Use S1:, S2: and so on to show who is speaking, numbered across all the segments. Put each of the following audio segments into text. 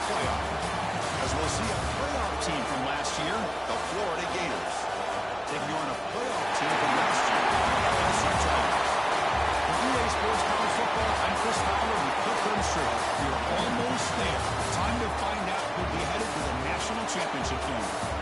S1: playoff. As we'll see a playoff team from last year, the Florida Gators. Taking on a playoff team from last year, the Yr2. With EA Sports College Football, I'm Chris Fowler with Cliff Armstrong. You're almost there. Time to find out who'll be headed to the national championship game.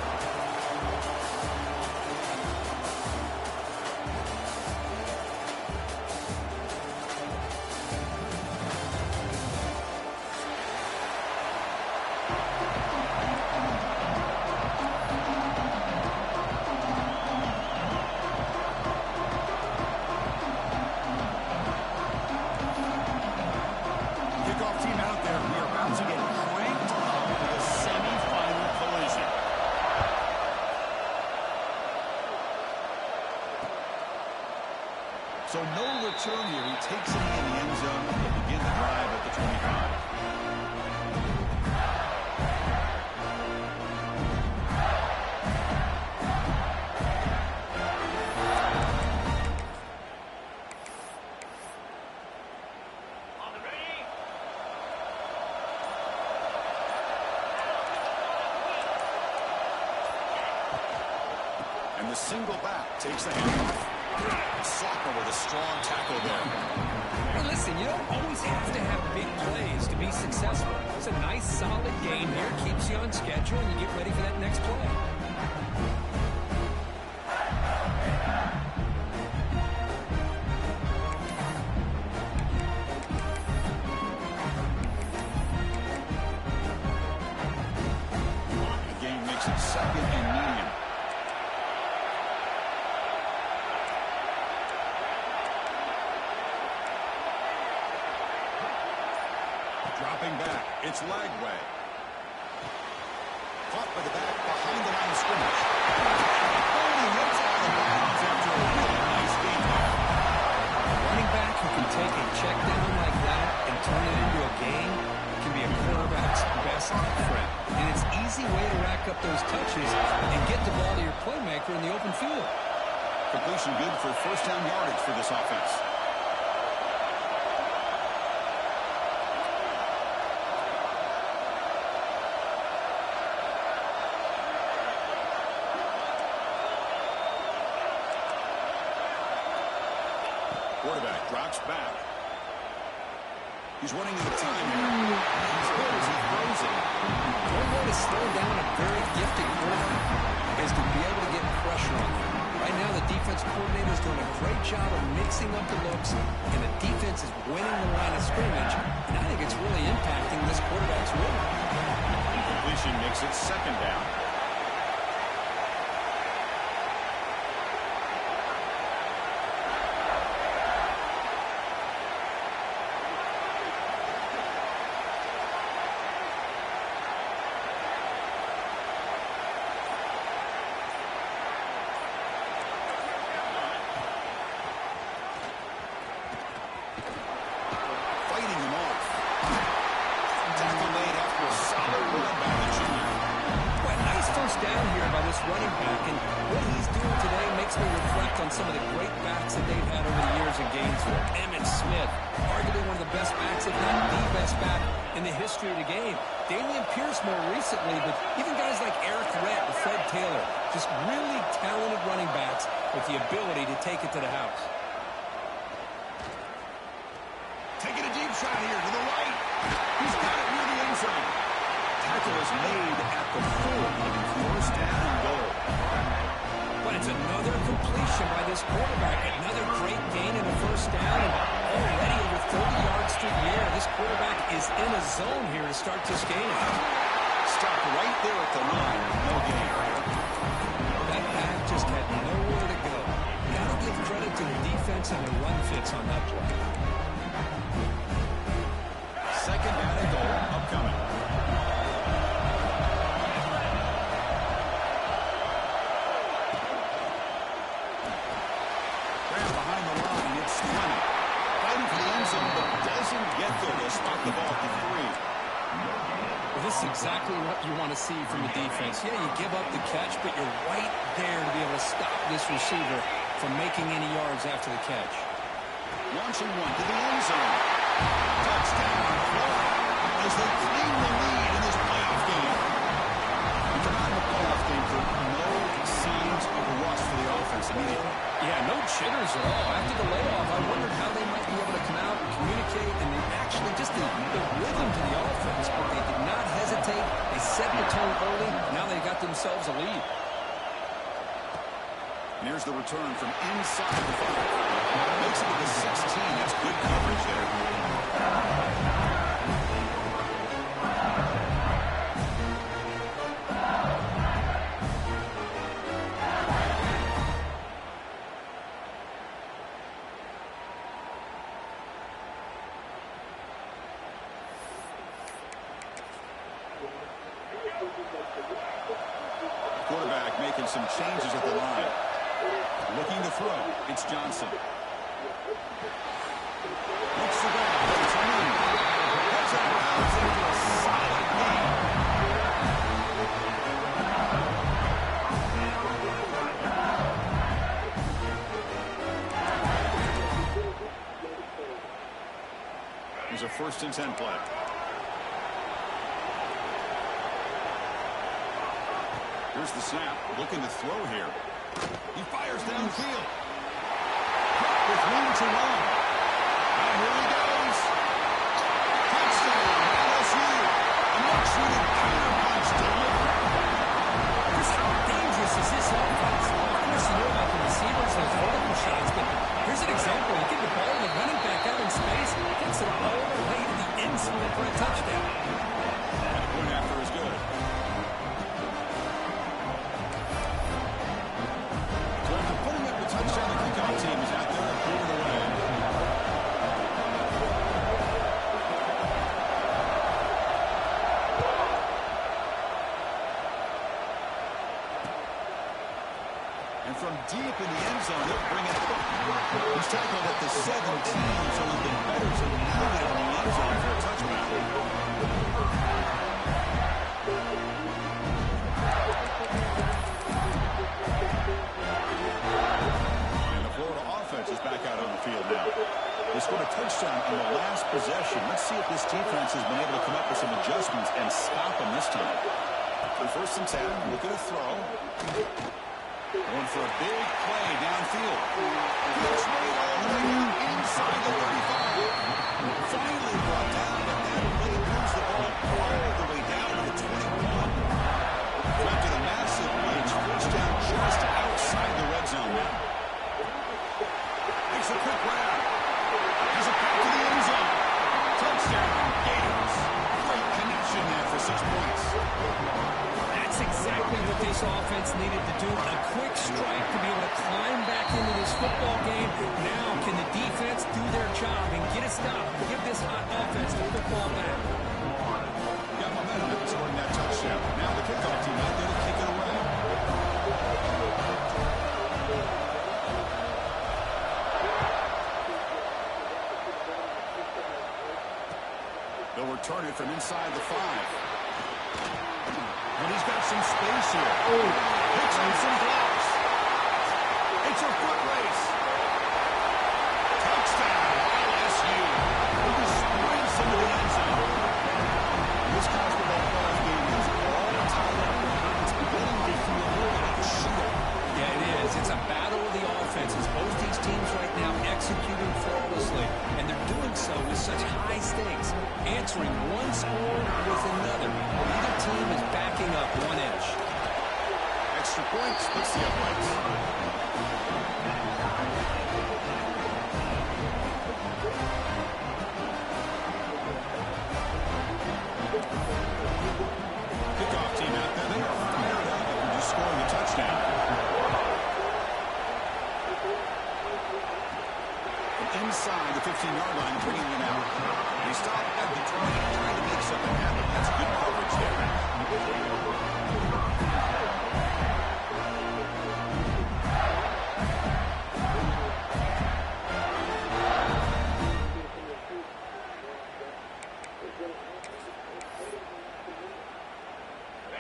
S1: So no return here. He takes it in the end zone and will begin the drive at the 25. And the single back takes the handoff. Sophomore with a strong tackle there.
S2: Well, listen, you don't always have to have big plays to be successful. It's a nice, solid game here. Keeps you on schedule, and you get ready for that next play.
S1: The game makes it second and medium. Dropping back, it's Lagway. Caught by the back behind the line of scrimmage. Holding it out of bounds after a really nice game there.
S2: A running back who can take a check down like that and turn it into a gain can be a quarterback's best friend. And it's an easy way to rack up those touches and get the ball to your playmaker in the open field.
S1: Completion good for first down yardage for this offense. Quarterback drops back. He's running out of time here. He's good as he throws it.
S2: One way to slow down a very gifted quarterback is to be able to get pressure on him. Right now, the defense coordinator is doing a great job of mixing up the looks, and the defense is winning the line of scrimmage. And I think it's really impacting this quarterback's rhythm.
S1: Incompletion makes it second down.
S2: Running back, and what he's doing today makes me reflect on some of the great backs that they've had over the years in Gainesville. Emmitt Smith, arguably one of the best backs, if not the best back in the history of the game. Dameon Pierce more recently, but even guys like Yr2 and Fred Taylor, just really talented running backs with the ability to take it to the house.
S1: Taking a deep shot here to the right. He's got it near the end zone. Tackle is made at the 4, first down and goal.
S2: But it's another completion by this quarterback. Another great gain in the first down. And already over 30 yards through the air. This quarterback is in a zone here to start this game.
S1: Stop right there at the line. No gain.
S2: That back just had nowhere to go. Got to give credit to the defense and the run fits on that play.
S1: Second down and goal upcoming. The ball to 3.
S2: Well, this is exactly what you want to see from the defense. Yeah, you give up the catch, but you're right there to be able to stop this receiver from making any yards after the catch.
S1: Launching one to the end zone. Touchdown, Florida, as they claim the lead in this
S2: tone early. Now they got themselves a lead.
S1: And here's the return from inside the 5. Makes it to the 16. That's good coverage there. Quarterback making some changes at the line. Looking to throw. It's Johnson. Looks to go. It's in. That's out of bounds into a solid gain. Here's a 1st and 10 play. Here's the snap. Looking to throw here. He fires downfield. With room to run. And here he goes. Touchdown, LSU. A much-needed counter-punch delivered.
S2: Just how dangerous is this offense? Of course, you know about the receivers, those vertical shots, but here's an example. You get the ball and the running back out in space, gets it all the way to the end zone for a touchdown.
S1: And the point after is good. So after putting up the touchdown, the kickoff team is out there clearing the way. And from deep in the end zone, they'll bring it up. He's tackled at the 17, so it's been better to move it in the end zone for a touchdown. And the Florida offense is back out on the field now. They scored a touchdown on the last possession. Let's see if this defense has been able to come up with some adjustments and stop them this time. On 1st and 10, looking to throw. Going for a big play downfield. Pitch made all the way down inside the 35. Finally brought down, but that really moves the ball all the way down to the 21. After the massive blitz, 1st down just outside the red zone now. Makes a quick grab. Has it back to the end zone. Touchdown, Gators. Great connection there for 6 points.
S2: That's exactly what this offense needed to do. A quick strike to be able to climb back into this football game. Now, can the defense do their job and get a stop and give this hot offense the football back?
S1: Got momentum in scoring that touchdown. Now the kickoff team out there to kick it away. They'll return it from inside the 5. And he's got some space here. Picks up some blocks. It's a foot race. Touchdown, LSU. He sprints into the end zone. This college football playoff game is all tied up. It's beginning to feel a little bit like a shootout.
S2: Yeah, it is. It's a battle of the offenses. Both these teams right now executing flawlessly, and they're doing so with such high stakes, answering one score with another. Neither team is backing up 1 inch.
S1: Extra points. Let's see uprights. Kickoff team out there. They are fired up after just scoring a touchdown. Inside the 15-yard line, bringing it out. They stop at the 20, trying to make something happen. That's good coverage there.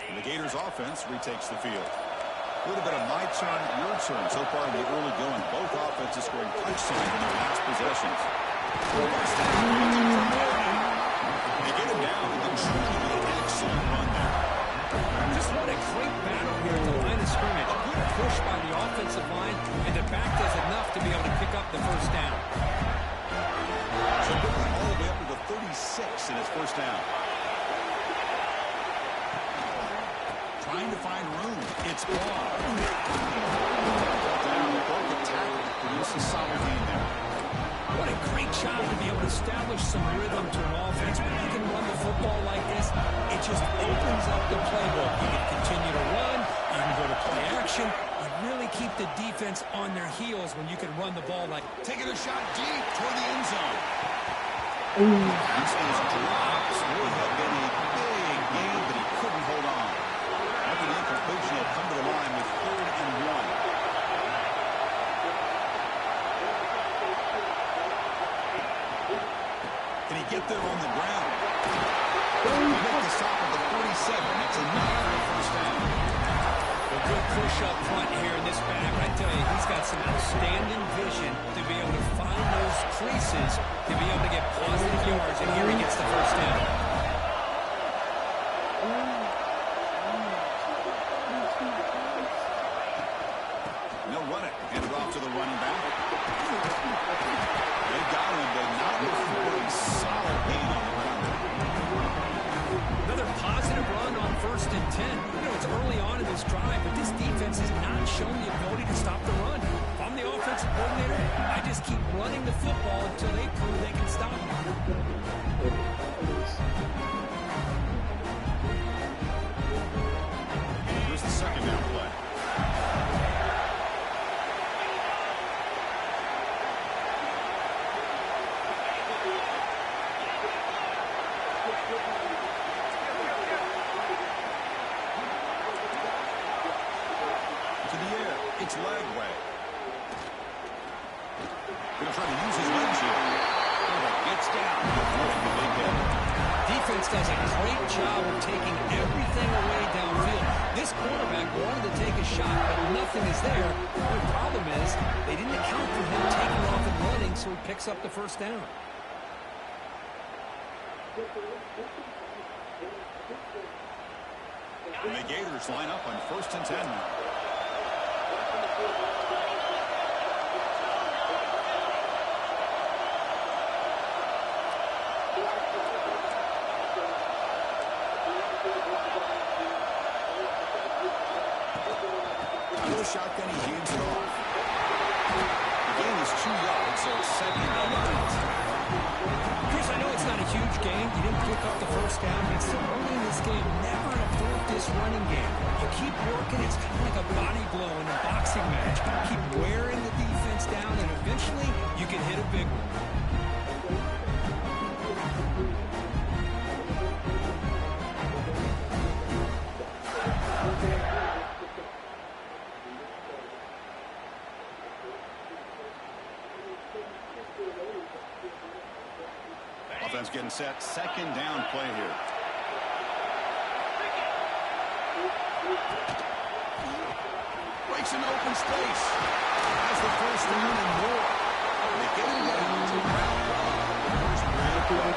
S1: And the Gators offense retakes the field. A little bit of my turn, your turn so far in the early going. Both offenses scoring touchdowns in their last possessions. They get him down. It truly be an excellent run there.
S2: Just what a great battle here at the line of scrimmage. Good push by the offensive line, and the back does enough to be able to pick up the 1st down.
S1: So bringing all the way up to the 36 in his 1st down. trying to find room. It's ball. Down, the broken tackle produces solid gain there.
S2: What a great job to be able to establish some rhythm to an offense. When you can run the football like this, it just opens up the playbook. You can continue to run. You can go to play action. You really keep the defense on their heels when you can run the ball like.
S1: Taking a shot deep toward the end zone. This is drops. Would have been a big gain, but he couldn't hold on. After the incompletion, he'll come to the line with 3rd and 1. Can he get there on the ground? He makes the stop at the 47. That's enough for a first down.
S2: A good push up front here in this back. I tell you, he's got some outstanding vision to be able to find those creases, to be able to get positive yards, and here he gets the first down.
S1: They'll run it. Hand it off to the running back. They got him, but not before a solid gain on the ground.
S2: Another positive run on 1st and 10. You know, it's early on in this drive, but this defense has not shown the ability to stop the run. If I'm the offensive coordinator, I just keep running the football until they prove they can stop it.
S1: Here's the 2nd down play. It's leg way. Going to try to use his legs here. Gets down.
S2: Defense does a great job of taking everything away downfield. This quarterback wanted to take a shot, but nothing is there. The problem is they didn't account for him taking off and running, so he picks up the first down.
S1: And the Gators line up on 1st and 10 now. Shotgun, he hands it off. The gain is 2 yards, so it's 2nd and 8.
S2: Chris, I know it's not a huge game. You didn't pick up the first down, but it's still early in this game. Never abort this running game. You keep working. It's kind of like a body blow in a boxing match. Keep wearing the defense down, and eventually you can hit a big one.
S1: Offense getting set. 2nd down play here. Breaks an open space. Has the first down and more. They get it down to round 1.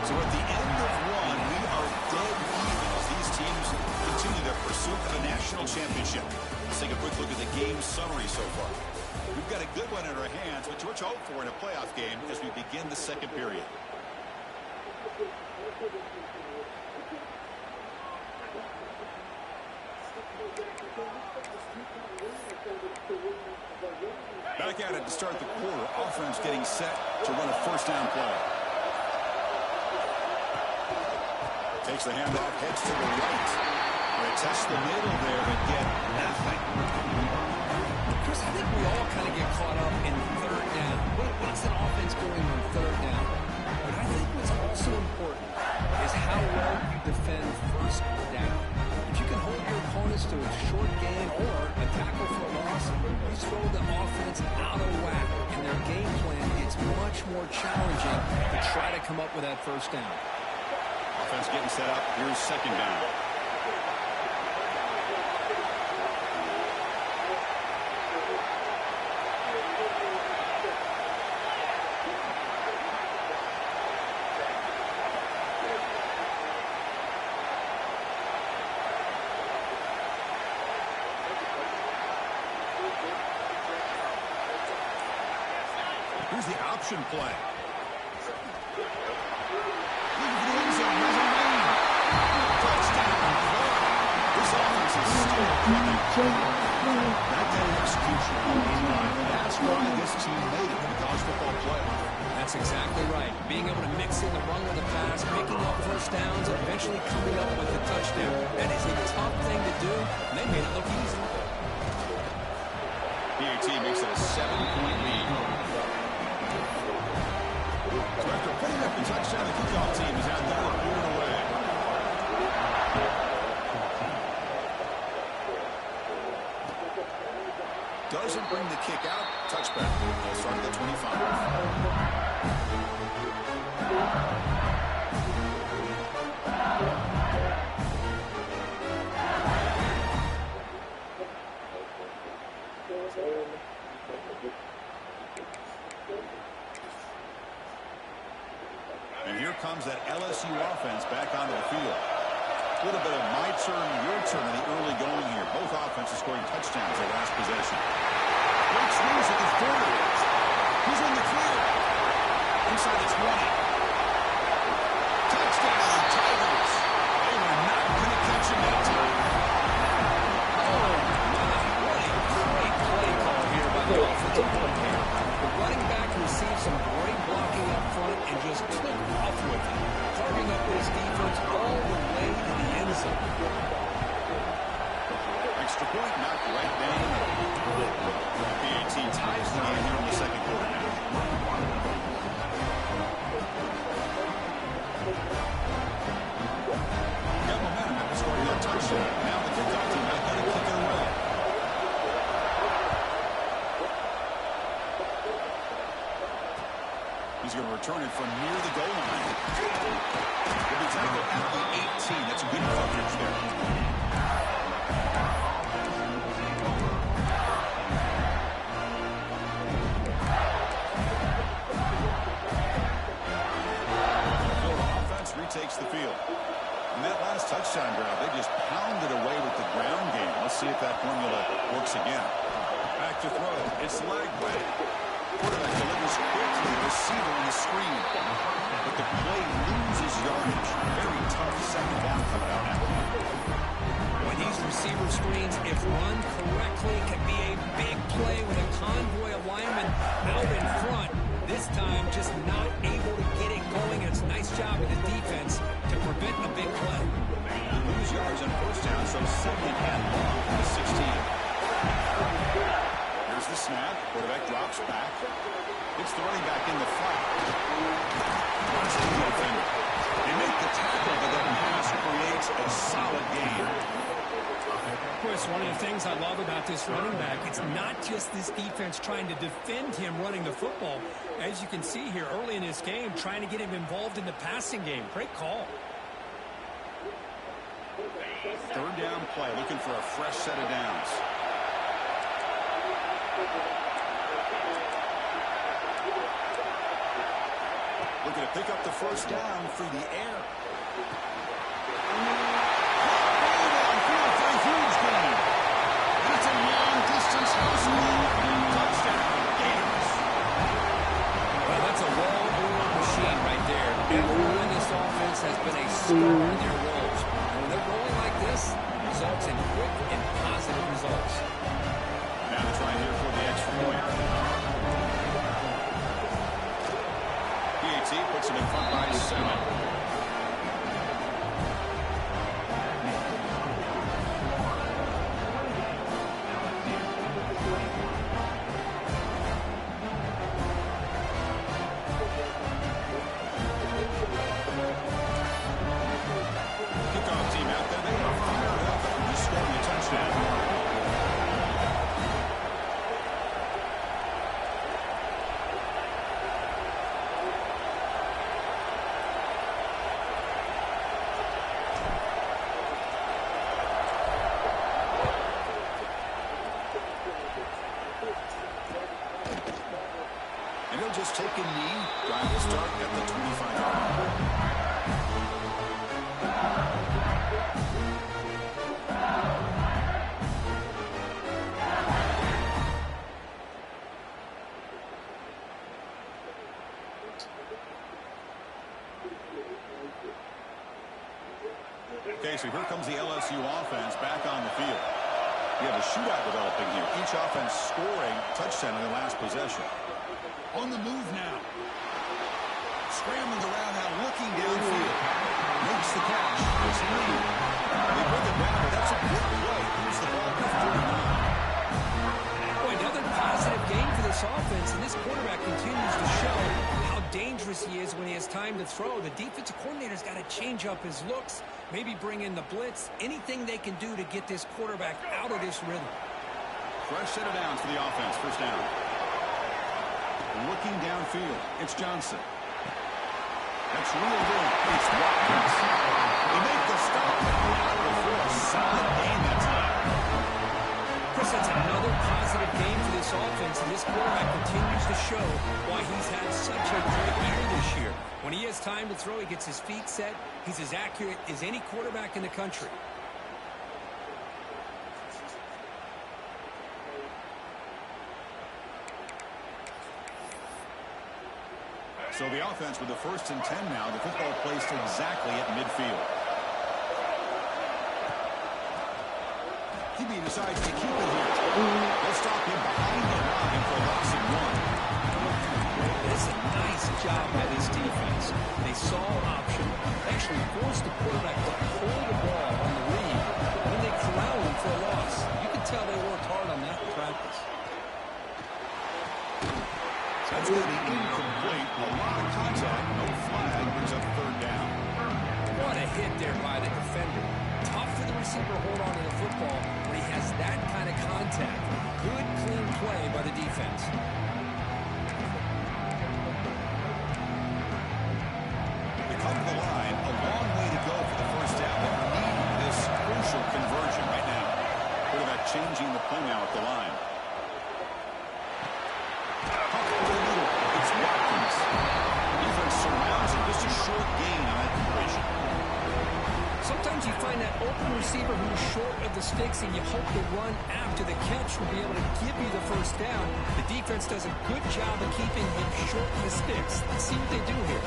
S1: So at the end of 1, we are dead even as these teams continue their pursuit of the national championship. Let's take a quick look at the game summary so far. We've got a good one in our hands, which we're hope for in a playoff game as we begin the 2nd period. Back at it to start the quarter. Offense getting set to run a 1st down play. Takes the handoff, heads to the right. They test the middle there, but get nothing.
S2: Chris, I think we all kind of get caught up in 3rd down. What's an offense doing on 3rd down? But I think what's also important is how well you defend 1st down. If you can hold your opponents to a short gain or a tackle for a loss, you throw the offense out of whack, and their game plan gets much more challenging to try to come up with that 1st down.
S1: Offense getting set up. Here's 2nd down. Here's the option play. Looking for the end still kicking. That kind of execution on the line. That's why this team made it to the college football playoff.
S2: That's exactly right. Being able to mix in the run with the pass, picking up first downs, and eventually coming up with the touchdown. That is a tough thing to do, and they made it look easy.
S1: PAT makes it a 7-point lead. So after putting up the touchdown, the kickoff team is out there clearing away. Doesn't bring the kick out. Touchback. They'll start at the 25. And here comes that LSU offense back onto the field. A little bit of my turn, your turn in the early going here. Both offenses scoring touchdowns their last possession. Great swings at the 40. He's in the clear. Inside the 20. Touchdown, Tigers. They were not going to catch him that time.
S2: Oh, my. What a great play call here by the offensive coordinator. The running back received some great blocking up front and just took off with it, carving up this defense all the way to the end zone.
S1: Extra point knocked right down. PAT ties the game here in the second quarter now. Got momentum after scoring that touchdown. Now the kickoff team has got to kick it away. He's going to return it from near the goal line. He'll be tackled at the 18. That's a good coverage there. Takes the field. And that last touchdown drive, they just pounded away with the ground game. Let's see if that formula works again. Back to throw. It's Lagway. Quarterback delivers quickly. Receiver on the screen. But the play loses yardage. Very tough second down coming out now.
S2: When these receiver screens, if run correctly, can be a big play with a convoy of linemen out in front. This time, just not able to get it going. It's a nice job of the defense to prevent a big play.
S1: They lose yards on first down, so second and long from the 16. Here's the snap. Quarterback drops back. It's the running back in the flat. Runs the defender. They make the tackle, but that pass creates a solid gain.
S2: Chris, one of the things I love about this running back, it's not just this defense trying to defend him running the football. As you can see here early in this game, trying to get him involved in the passing game. Great call.
S1: Third down play, looking for a fresh set of downs. Looking to pick up the first down through the air. Huge game. That's a long-distance house move. Touchdown, Gators.
S2: Well, that's a well-oiled machine right there. Everyone in this offense has been a star in their roles. And when they're rolling like this, results in quick and positive results.
S1: Now to try here for the extra point. PAT puts him in front by 7. And he'll just take a knee. Drive will start at the 25-yard line. Okay, so here comes the LSU offense back on the field. We have a shootout developing here. Each offense scoring touchdown in their last possession. On the move now. Scrambling around now, looking downfield. Makes the catch. It's Lee. They bring it down, but that's a good play. Here's the ball to 49.
S2: Boy, another positive game for this offense, and this quarterback continues to show how dangerous he is when he has time to throw. The defensive coordinator's got to change up his looks, maybe bring in the blitz, anything they can do to get this quarterback out of this rhythm.
S1: Fresh set of downs for the offense. First down. Looking downfield. It's Johnson. That's real good. It's Watkins. They make the stop. Before a solid game that time.
S2: Chris, that's another positive game for this offense, and this quarterback continues to show why he's had such a great year this year. When he has time to throw, he gets his feet set. He's as accurate as any quarterback in the country.
S1: So the offense with the 1st and 10 now. The football placed exactly at midfield. QB decides to keep it here. They'll stop him behind the line for a loss of 1.
S2: This is a nice job by this defense. They saw option, actually forced the quarterback to pull the ball on the read, and then they corralled him for a loss. You can tell they worked hard on that in practice.
S1: That's going to be incomplete. A lot of contact. No flag. Brings up 3rd down.
S2: What a hit there by the defender. Tough for the receiver to hold on to the football when he has that kind of contact. Good, clean play by the defense.
S1: They come to the line. A long way to go for the 1st down. They need this crucial conversion right now. Quarterback changing the play now at the line. It's Watkins. Defense surrounds him. Just a short gain on that completion.
S2: Sometimes you find that open receiver who's short of the sticks, and you hope the run after the catch will be able to give you the 1st down. The defense does a good job of keeping him short of the sticks. Let's see what they do here.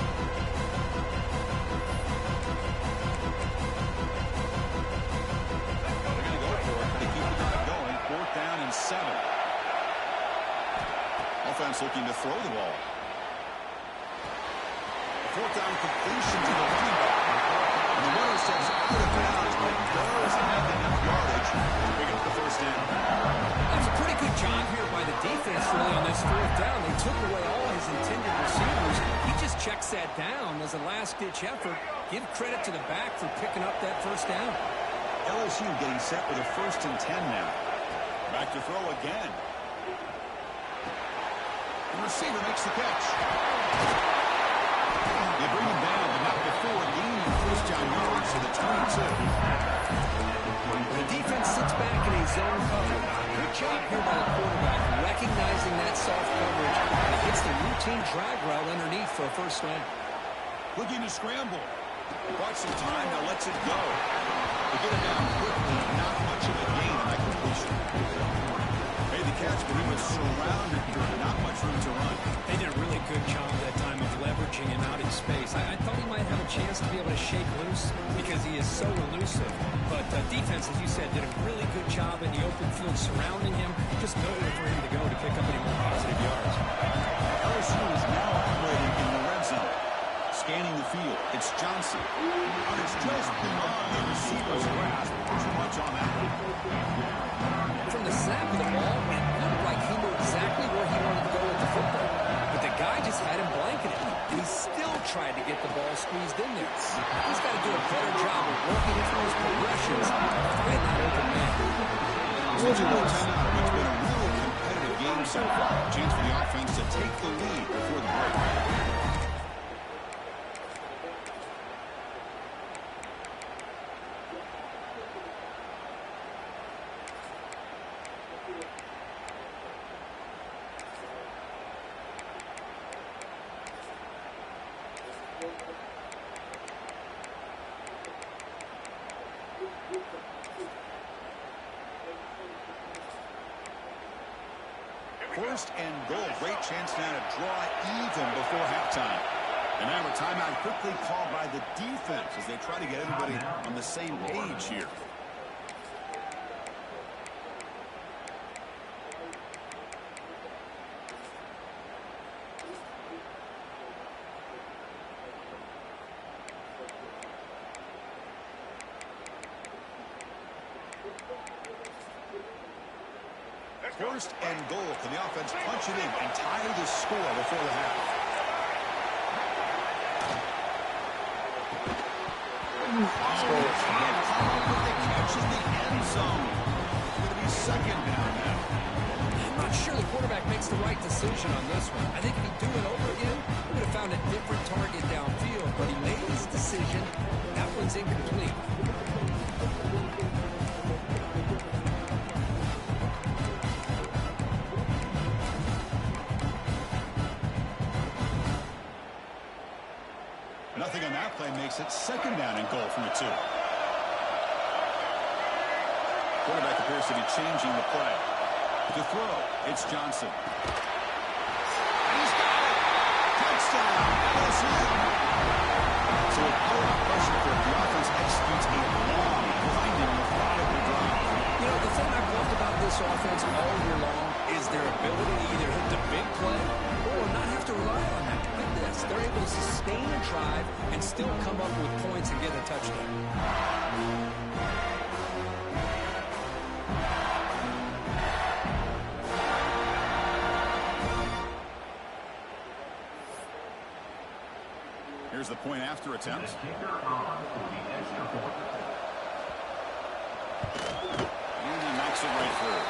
S1: They're going to go for it. They keep the drive going. 4th down and 7. Offense looking to throw the ball. 4th down completion to the running back. And the runner steps out of bounds, but does have enough yardage to pick up the 1st down.
S2: That's a pretty good job here by the defense really on this 4th down. They took away all his intended receivers. He just checks that down as a last-ditch effort. Give credit to the back for picking up that 1st down.
S1: LSU getting set with a 1st and 10 now. Back to throw again. The receiver makes the catch. They bring him down, but not before gaining 1st down yards to the 22.
S2: The defense sits back in a zone cover. Good job here by the quarterback, recognizing that soft coverage, and he hits the routine drag route underneath for a 1st down.
S1: Looking to scramble. Bought some time, now lets it go. They get it down quickly, not much of a gain on that completion. Made the catch, but he was surrounded here, not much room to run.
S2: They did a really good job that time of leveraging him out in space. I thought he might have a chance to be able to shake loose because he is so elusive. But defense, as you said, did a really good job in the open field surrounding him. Just nowhere for him to go to pick up any more positive yards.
S1: LSU is now operating in the red zone. Scanning the field, it's Johnson. And it's just beyond the receiver's grasp. Too much on that one.
S2: From the snap of the ball, it looked like he knew exactly where he wanted to go with the football. But the guy just had him blanketed, and he still tried to get the ball squeezed in there. He's got to do a better job of working through his progressions and find that open man.
S1: It's been a really competitive game so far. Chance for the offense to take the lead before the break. First and goal. Great chance now to draw even before halftime. And now a timeout quickly called by the defense as they try to get everybody on the same page here. First and goal. Can the offense punch it in and tie the score before the half? Catches the end zone. It's going to be second down now.
S2: I'm not sure the quarterback makes the right decision on this one. I think if he'd do it over again, he would have found a different target downfield, but he made his decision. That one's incomplete.
S1: Nothing on that play makes it second down and goal from the 2. Quarterback appears to be changing the play. To throw, it's Johnson. He's got it! Touchdown, LSU! So a pull-out pressure for the offense executes a long, blinding, methodical drive.
S2: You know, the thing I've loved about this offense all year long is their ability to either hit the big play or not have to rely on that. Like this, they're able to sustain a drive and still come up with points and get a touchdown.
S1: Here's the point after attempt. And he knocks it right through.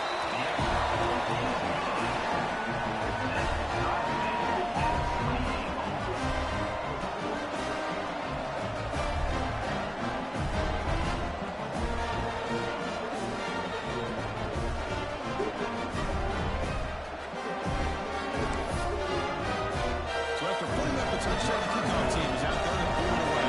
S1: So after putting up a touchdown, the kickoff team is out there to pull it away.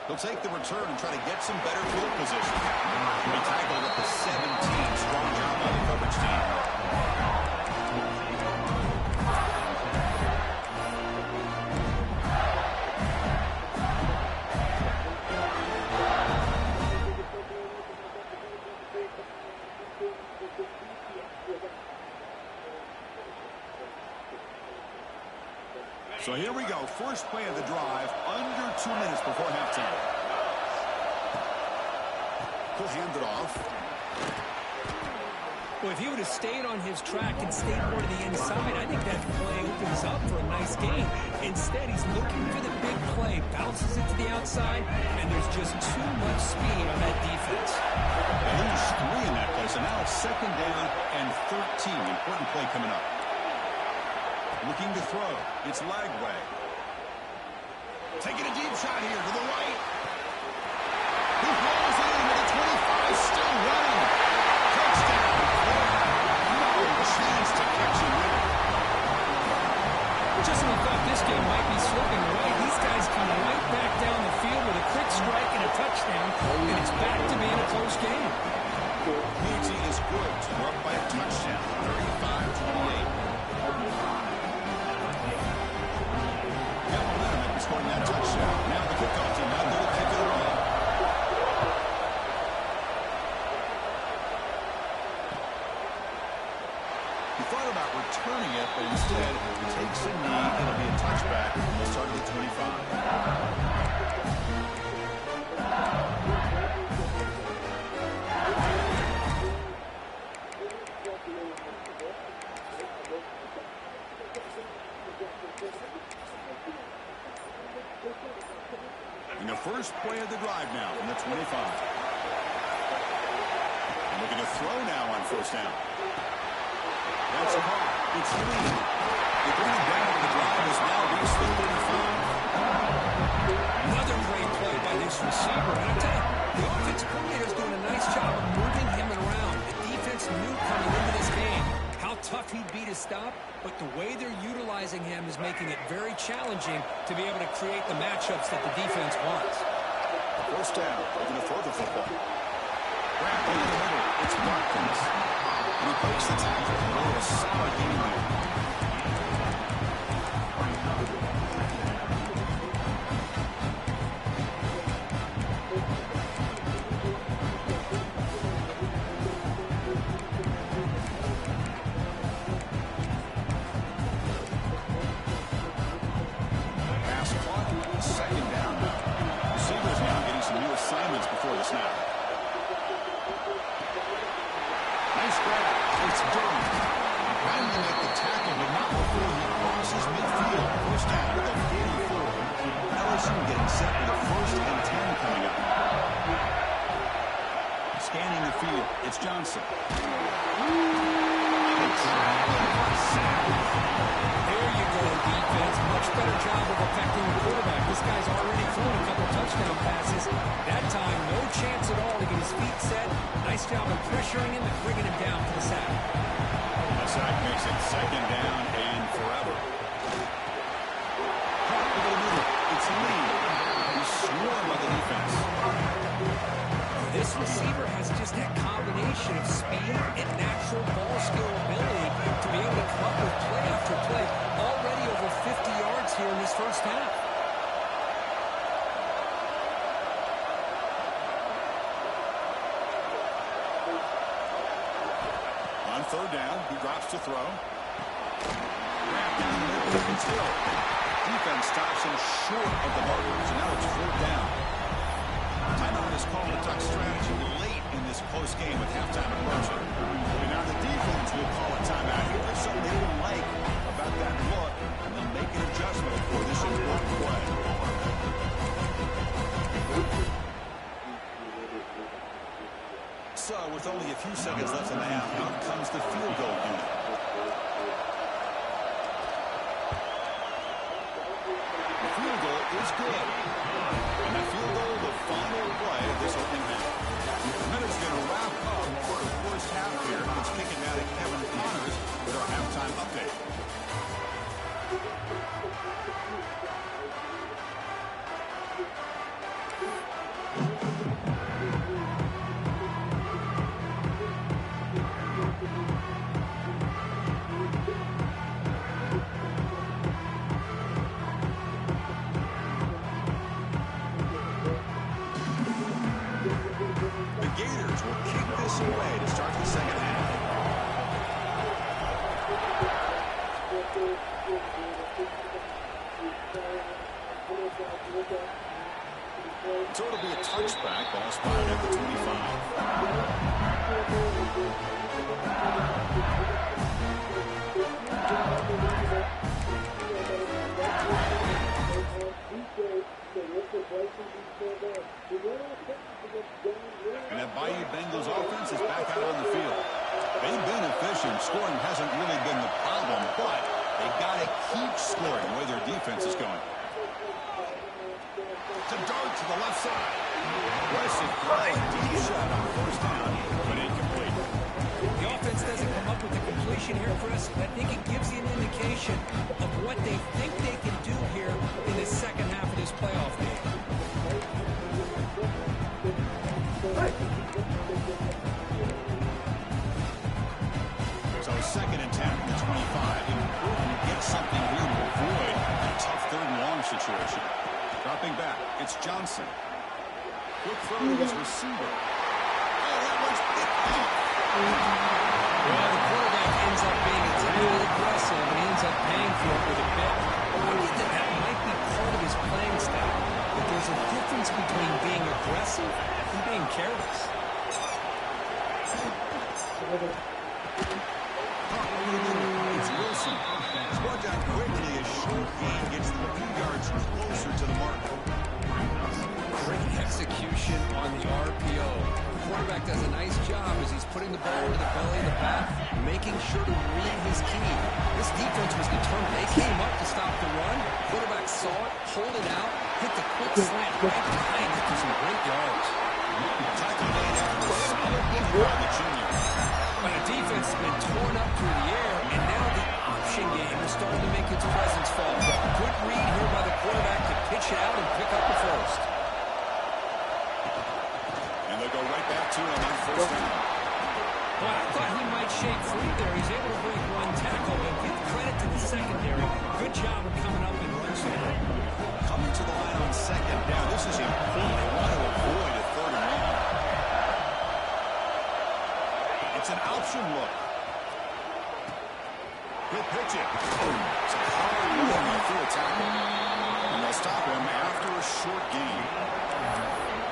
S1: They'll take the return and try to get some better field position. They tackled at the 17. Strong job by the coverage team. So here we go. First play of the drive, under 2 minutes before halftime. He'll hand it off.
S2: Well, if he would have stayed on his track and stayed more to the inside, I think that play opens up for a nice game. Instead, he's looking for the big play, bounces it to the outside, and there's just too much speed on that defense.
S1: They lose 3 in that play, so now it's second down and 13. Important play coming up. Looking to throw. It's Lagway. Taking a deep shot here to the right. He rolls it in with a 25, still running. Touchdown. No chance to catch him with it.
S2: Just when we thought this game might be slipping away, these guys come right back down the field with a quick strike and a touchdown, and it's back to being a close game.
S1: P.T. is good. We're up by a touchdown, 35-28. Scoring that touchdown. Now the kickoff team out there to kick it away. He thought about returning it, but instead takes a knee. It'll be a touchback. We'll start at the 25. And the first play of the drive now from the 25. And looking to throw now on first down. That's caught. It's Lee. They bring it down to the drive has now reached the 35.
S2: Another great play by this receiver. And I tell you, the offensive coordinator is doing a nice job of moving him around. The defense knew coming into this game how tough he'd be to stop, but the way they're utilizing him is making it very challenging to be able to create the matchups that the defense wants.
S1: First down. They're going to throw the football. Wrapped in the middle. It's Watkins. And he breaks the tackle. A solid game there. Pass caught. Second down. Receivers now getting some new assignments before the snap. Nice grab. It's Durham. Finally make the tackle, but not before he crosses midfield. First down at the 44. LSU getting set with a 1st and 10 coming up. Scanning the field. It's Johnson.
S2: There you go, defense. Much better job of affecting the quarterback. This guy's already thrown a couple touchdown passes. That time, no chance at all to get his feet set. Nice job of pressuring him and bringing him down for the sack.
S1: The sack makes it 2nd down and forever. Caught over the middle. It's Lee. He's swarmed by the defense.
S2: This receiver has just that combination of speed and natural ball skill ability to be able to come up with play after play. Already over 50 yards here in this first half.
S1: On 3rd down, he drops to throw. Wrapped down the middle. It's Hill. Defense stops him short of the markers, and now it's 4th down. Timeout is called a duck strategy late in this close game with halftime approaching. And now the defense will call a timeout here. There's something they didn't like about that look, and they'll make an adjustment for this important play. So, with only a few seconds left in the half, out comes the field goal unit. The field goal is good. And that field goal, the final play of this opening half. The minute's going to wrap up for the first half here. It's kicking out at Kevin Connors with our halftime update. Gators will kick this away to start the second half. So it'll be a touchback, ball spotted at the 25. And that Bayou Bengals offense is back out on the field. They've been efficient. Scoring hasn't really been the problem, but they've got to keep scoring the way their defense is going. To dart to the left side. Aggressive play. Deep shot on 1st down, but incomplete.
S2: The offense doesn't come up with the completion here, Chris. I think it gives you an indication of what they think they can do here in the second half of this playoff game.
S1: So 2nd and 10 from the 25. Important to get something here to avoid a tough 3rd and long situation. Dropping back, it's Johnson. Quick throw to his receiver. Oh, that one's picked off.
S2: Well, the quarterback ends up being a little aggressive and he ends up paying for it with a pick. I think that might be part of his playing style. But there's a difference between being aggressive and being careless.
S1: It's Wilson. Squad down quickly as short gain gets them a few yards closer to the mark.
S2: Great execution on the RPO. The quarterback does a nice job as he's putting the ball into the belly of the back, making sure to read his key. This defense was determined. They came up to stop the run. Quarterback saw it, pulled it out, hit the quick slant right behind it for some great yards.
S1: Tackle made after a solid kick by the junior.
S2: But the defense has been torn up through the air, and now the option game is starting to make its presence felt. Good read here by the quarterback to pitch it out and pick up the first.
S1: And they'll go go right back to him on first down.
S2: Well, I thought he might shake free there. He's able to break one tackle, but give credit to the secondary. Good job of coming up and run support.
S1: Coming to the line on second down. This is important. They want to avoid a third and long. It's an option look. Good pitch it. It's a hard run through a tackle. And they'll stop him after a short gain.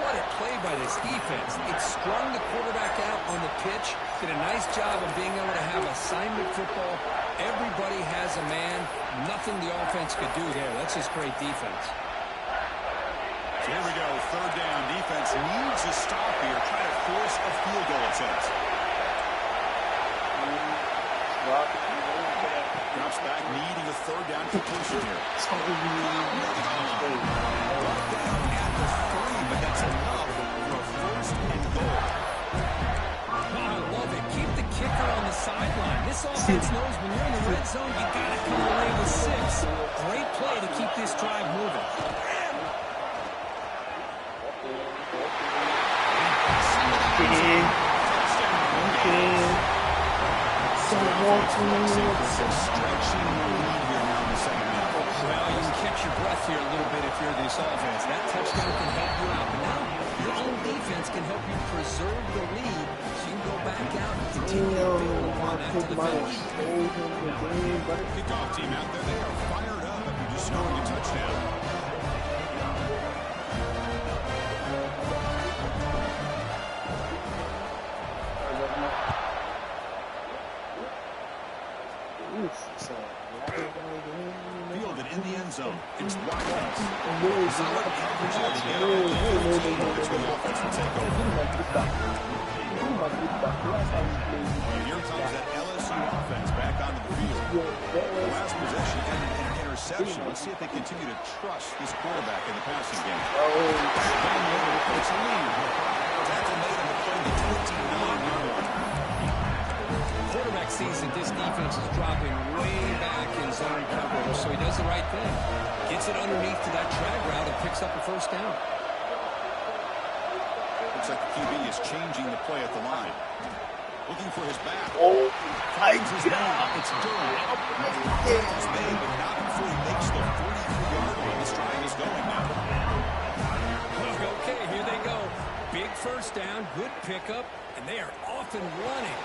S2: What a play by this defense. It strung the quarterback out on the pitch. Did a nice job of being able to have assignment football. Everybody has a man. Nothing the offense could do there. That's just great defense.
S1: So here we go. Third down. Defense needs a stop here. Try to force a field goal attempt. Drops back, needing a third down completion here. Brought down at the 3, but that's enough for a first and goal.
S2: Oh, I love it. Keep the kicker on the sideline. This offense knows when you're in the red zone, you got to come away with 6. Great play to keep this drive moving. Well, you can catch your breath here a little bit if you're this offense. That touchdown can help you out. But now your own defense can help you preserve the lead so you can go back out and continue to build upon that to the finish.
S1: Kickoff team out there, they are fired up. You just scored a touchdown. Fielded in the end zone. It's Watkins. Solid coverage there to get on the offense will take over. Here comes that LSU offense back onto the field. The last possession ended in an interception. Let's see if they continue to trust this quarterback in the passing game. It's a lead. Tackle made him at the 29-yard line.
S2: Quarterback sees that this defense is dropping way back in zone coverage, so he does the right thing. Gets it underneath to that drag route and picks up a first down.
S1: Looks like the QB is changing the play at the line. Looking for his back.
S3: Oh, my
S1: Finds his man. It's Durham. It's made, but not before he makes the 43-yard line. This drive is going now.
S2: Okay, here they go. Big first down, good pickup, and they are off and running.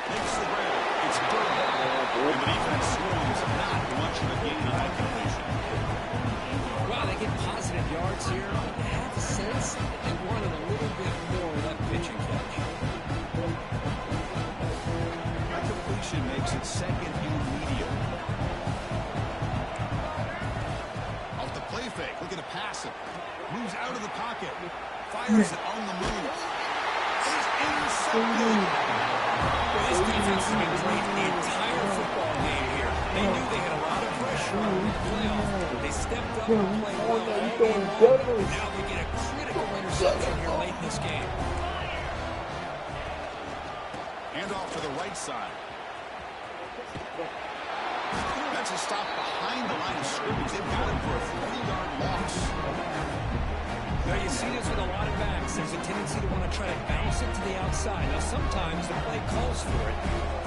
S1: Makes the grab. It's Durham. And the defense scores not much of a gain on that completion.
S2: Wow, they get positive yards here. I have a sense that they wanted a little bit more of that pitch and catch.
S1: That completion makes it second and medium. Off the play fake, looking to pass it. Moves out of the pocket. Fires it on the move. It's intercepted.
S2: This defense has been great the entire football game here. They knew they had a lot of pressure on the playoff. They stepped up and played well all game long. Now they get a critical interception here late in this game.
S1: Hand off to the right side. That's a stop behind the line of scrimmage. They've got him for a 3-yard loss.
S2: Now you see this with a lot of backs. There's a tendency to want to try to bounce it to the outside. Now sometimes the play calls for it,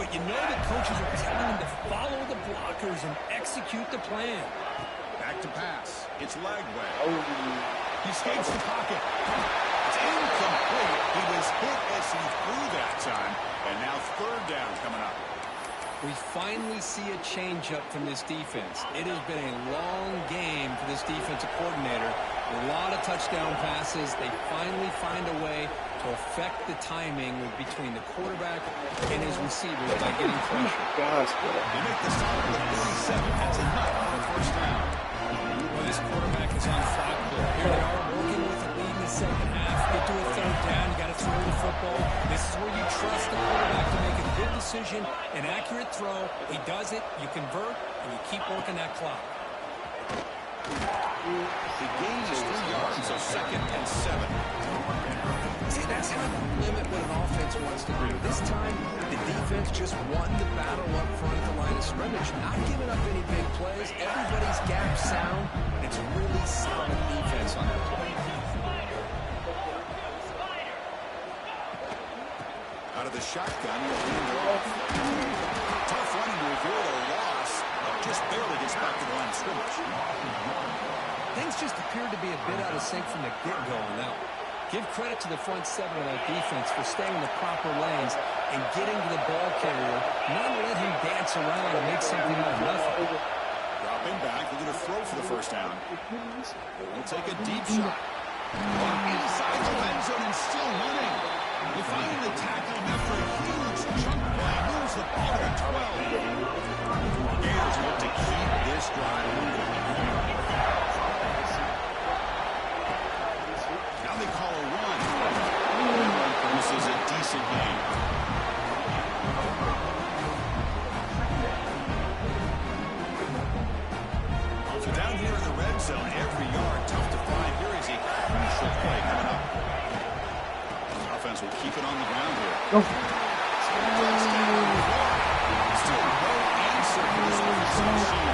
S2: but you know the coaches are telling them to follow the blockers and execute the plan.
S1: Back to pass. It's Lagway. He escapes the pocket. It's incomplete. He was hit as he threw that time, and now third down coming up.
S2: We finally see a change-up from this defense. It has been a long game for this defensive coordinator. A lot of touchdown passes. They finally find a way to affect the timing between the quarterback and his receivers by getting pressure.
S1: They make the stop at the 47. That's enough for a first down.
S2: Well, this quarterback is on fire. Here they are working with the lead in the second half. Get to a third down. You got to throw the football. This is where you trust the quarterback to make a good decision, an accurate throw. He does it, you convert, and you keep working that clock.
S1: The gain is 3 yards, so second and 7.
S2: See, that's how you limit what an offense wants to do. This time, the defense just won the battle up front at the line of scrimmage, not giving up any big plays. Everybody's gap sound, and it's really solid defense on that play.
S1: of the shotgun. He'll hand it off. Tough running to avoid a loss. Just barely gets back to the line of scrimmage.
S2: Things just appeared to be a bit out of sync from the get-go on that one. Give credit to the front seven of that defense for staying in the proper lanes and getting to the ball carrier, not let him dance around and make something out of nothing.
S1: Dropping back, looking to throw for the first down. He'll take a deep shot. Inside the end zone and still running. They finally tackle him after a huge chunk play. Moves the ball to 12. Gators look to keep this drive moving. Now they call a run. This is a decent game. So down here in the red zone, every yard tough to find. Here is a crucial play coming up. The offense will keep it on the ground here. Still no answer for this offensive machine.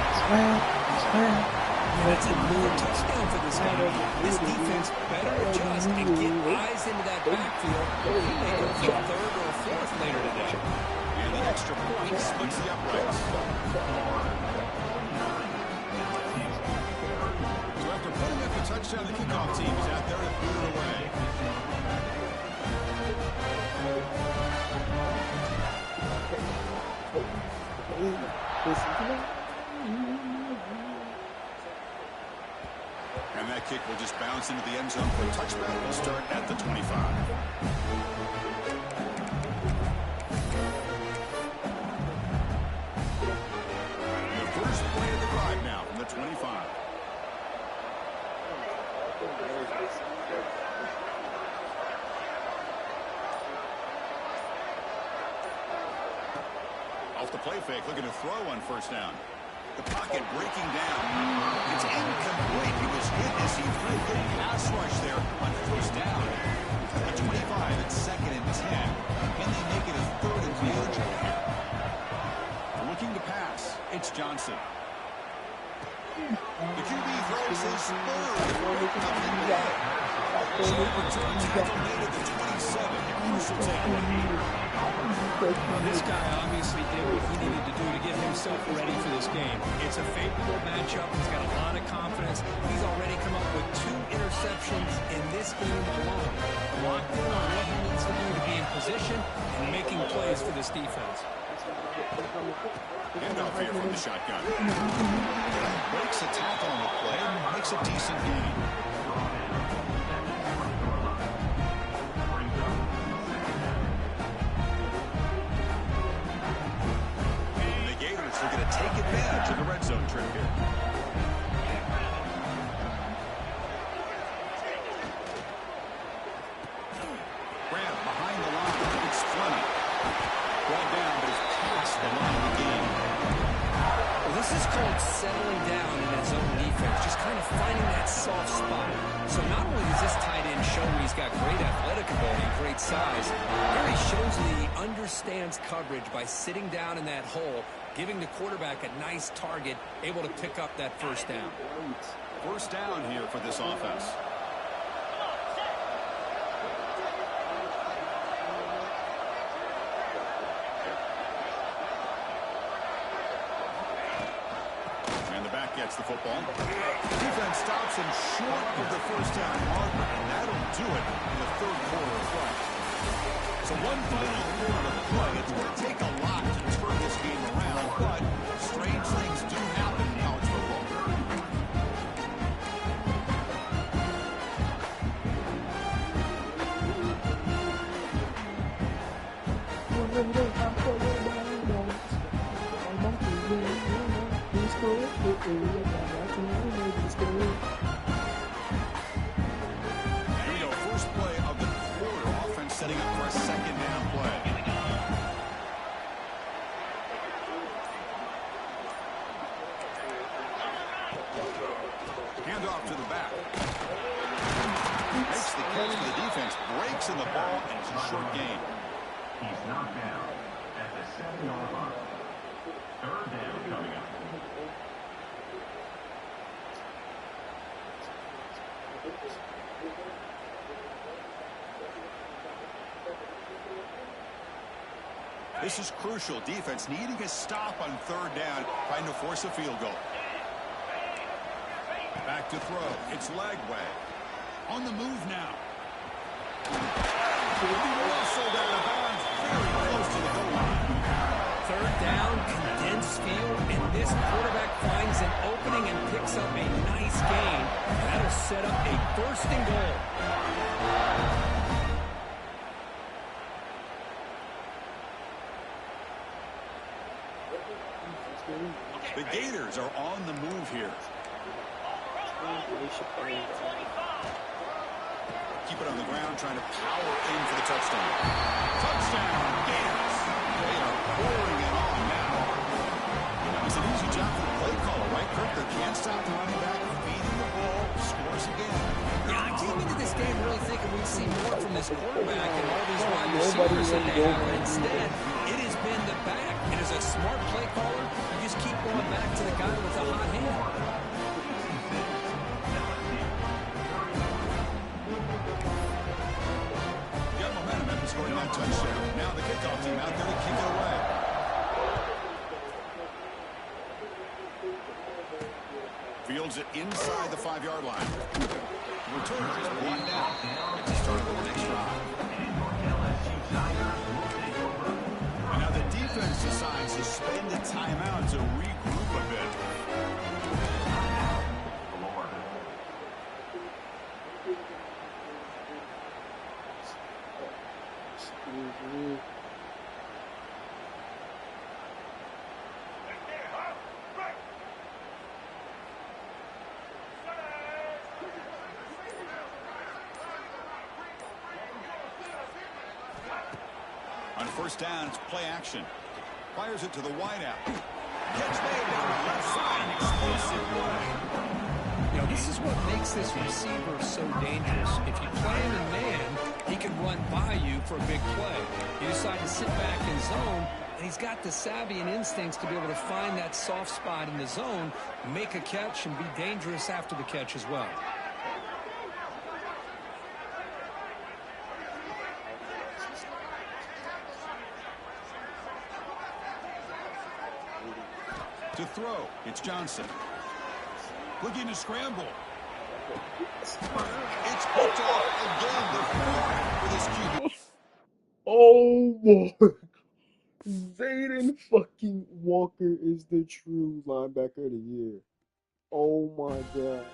S2: That's a new touchdown for this guy. This defense better adjust and get eyes into that backfield. He may go for a third or a fourth later today.
S1: And the extra point splits the uprights. So after putting up the touchdown, the kickoff team is out there to boot it away. And that kick will just bounce into the end zone for a touchback. Will start at the 25. The first play of the drive now from the 25. Off the play fake, looking to throw on first down. The pocket breaking down. It's incomplete. He was hit as he threw a good pass rush there on first down. At 25, it's 2nd and 10. And they make it a 3rd and manageable here. Looking to pass. It's Johnson. The QB throws his third. So return tackle made at the 27. Crucial takeaway.
S2: This guy obviously did what he needed to do to get himself ready for this game. It's a favorable matchup. He's got a lot of confidence. He's already come up with 2 interceptions in this game alone. Locked in on what he needs to do to be in position and making plays for this defense.
S1: Handoff here from the shotgun. Breaks a tackle on the play and makes a decent gain. They're going to take advantage of the red zone trip here. Grant behind the line. It's Fleming. Brought down, but it's past the line of the game.
S2: Well, this is called settling down in his own defense, just kind of finding that soft spot. So not only does this tight end show he's got great athletic ability and great size, here he shows that he understands coverage by sitting down in that hole, giving the quarterback a nice target, able to pick up that first down.
S1: First down here for this offense. And the back gets the football. Defense stops him short of the first down marker, and that'll do it in the 3rd quarter of play. So one final quarter of play. It's going to take a lot to turn this game around, but strange things do happen in college football. Here we go, first play of the quarter. Offense setting up for a 2nd down play. Handoff to the back. Makes the catch for the defense. Breaks in the ball, and it's a short gain.
S3: He's knocked down at the 7-yard line. 3rd down coming up.
S1: This is crucial. Defense needing a stop on third down, trying to force a field goal. Back to throw. It's Lagway. On the move now. Rustled out of bounds, very close to the goal line.
S2: Third down, condensed field, and this quarterback finds an opening and picks up a nice gain. That'll set up a first and goal.
S1: The Gators are on the move here. Keep it on the ground, trying to power in for the touchdown. Touchdown, Gators. They are pouring it on now. It's an easy job for the play caller, right, Kirk? They can't stop the running back, feeding the ball, scores again.
S2: Yeah, I came into this game really thinking we'd see more from this quarterback and all these wide receivers that they have. Instead, it has been the back. And as a smart play caller, you just keep going back to the guy with the hot hand.
S1: Scoring that touchdown. Now the kickoff team out there to kick it away. Fields it inside the 5-yard line. Returner is blocked down. It's a start for the next drive. And now the defense decides to spend a timeout to regroup a bit. On first down, it's play action. Fires it to the wideout. Catch made down the left side. Explosive play.
S2: You know, this is what makes this receiver so dangerous. If you play him in man, he can run by you for a big play. You decide to sit back in zone, and he's got the savvy and instincts to be able to find that soft spot in the zone, make a catch, and be dangerous after the catch as well.
S1: To throw, it's Johnson. Looking to scramble. It's picked off again. The for this QB.
S4: Oh boy. Zayden fucking Walker is the true linebacker of the year. Oh my god.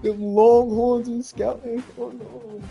S4: Them Longhorns and scouting. Oh no.